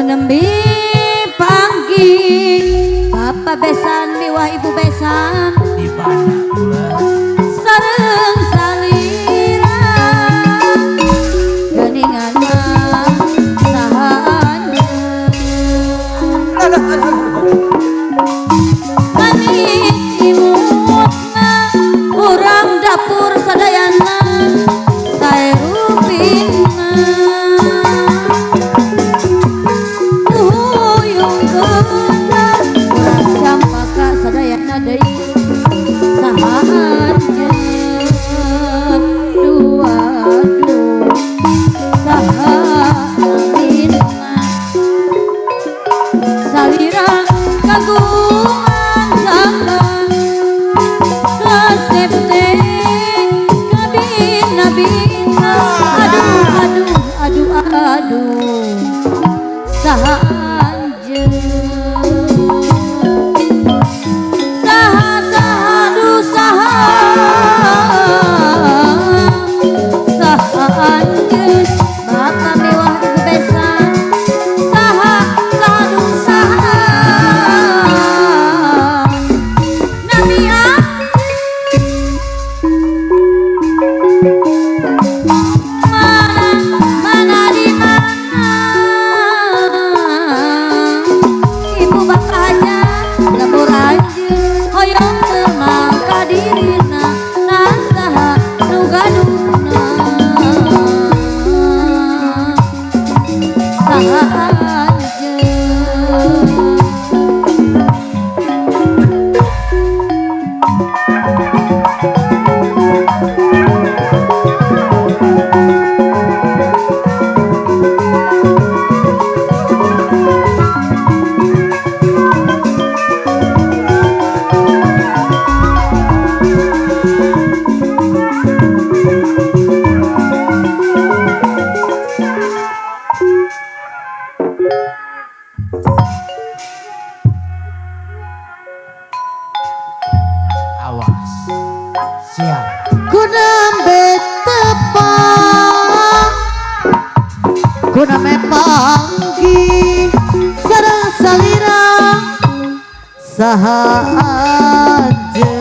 Nembi panggi Bapak besan miwah ibu besan di mana pula sareng salira geningan sahan manis imutna urang dapur sadayana sae rupina awas siap kuna mepanggi sareng salira saha aja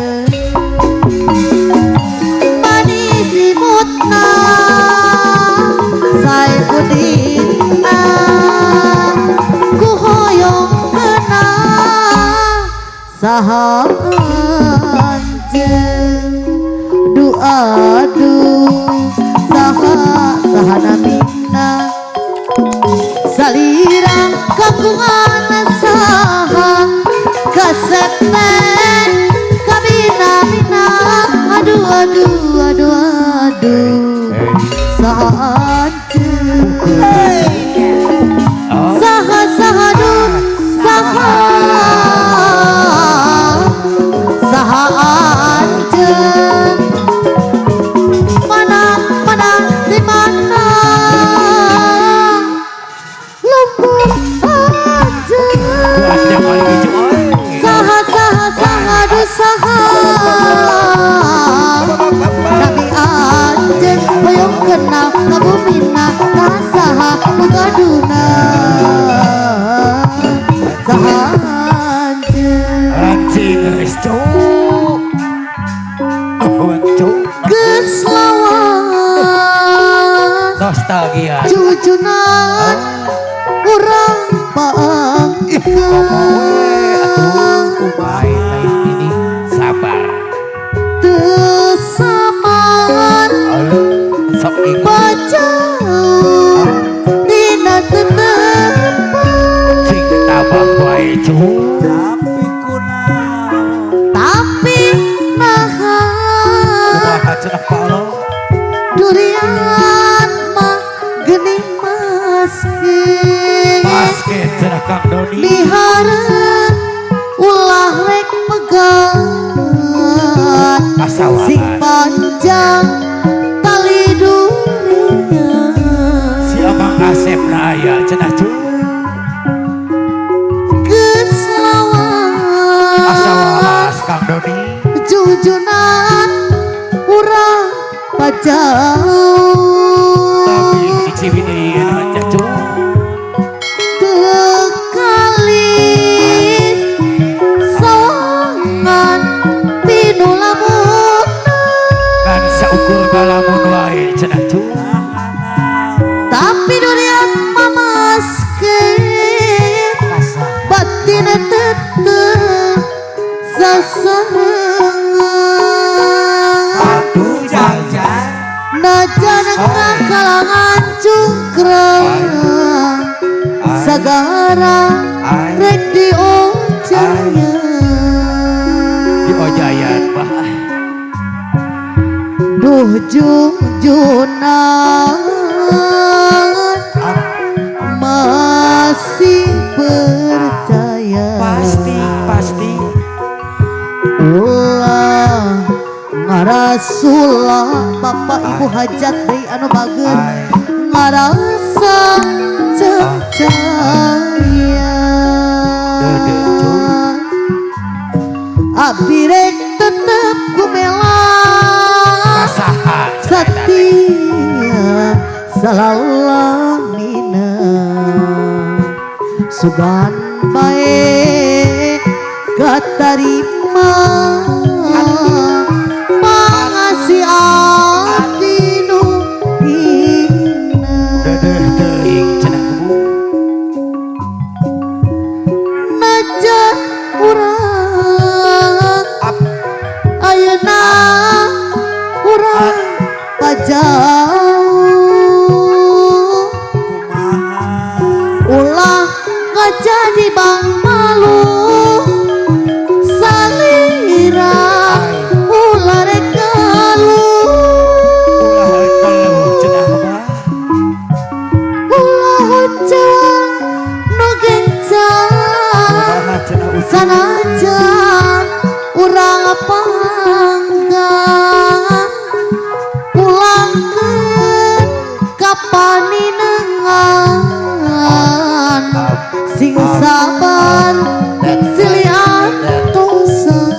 manis imutna sae pudina ku hoyong kena saha aja aduh saha namina salirang kagungan saha kaseten kabina-bina aduh saha Nabi anjen hoyong kenal bahagia. Jujunan urang pangkeun Baik lain ini sabar. Tesamaan Sok ingat bajau dina tetepan sing tabah wae cu. tapi naha Kumaha cenah Pak Allah. durian mah geuning maskeun Basket cenah Kang Doni. mihareup ulah rek pegat Kasawangan. sing panjang tali durian Si Abang Asep na aya cenah cu. geus Asa lawas walas Kang Doni. jujunan urang pajau Tapi hiji wideun mah cu. tekalis sawangan pinulamun Kan saukur ngalamun wae cenah cu. tapi durian mamaskeun batin tetep sasarengan Atuh jajan. najan kalangan cungkrang sagara rek diojaya Di Ojayan bah. duh junjunan masih percaya Pasti ulah ngarasulah bapak ibu hajat deui anu bageun ngarasa cahaya abdi rek tetep kumelang kasaha satia salalamina sugan bae katarima pangasih abdi nu hina teuing cenah kubu. najan urang ayeuna urang pajau ulah ngajadi bang malu salira ulah rek galuh Ulah kalau cenah bah. ulah hojang nu gencang Kumaha cenah utuh. sanajan urang panggang pulangkeun ka paninengan sing sabar silian tungsen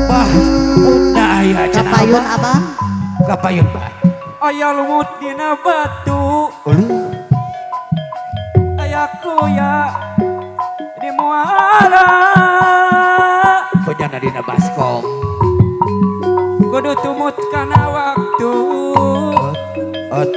Bah, puna aya cenah kapayun abah. abang Kapayun bah. Aya lumut dina batu, Ulu. aya kuya di muara. Pejana dina baskom. Kudu tumut kana waktu. Ot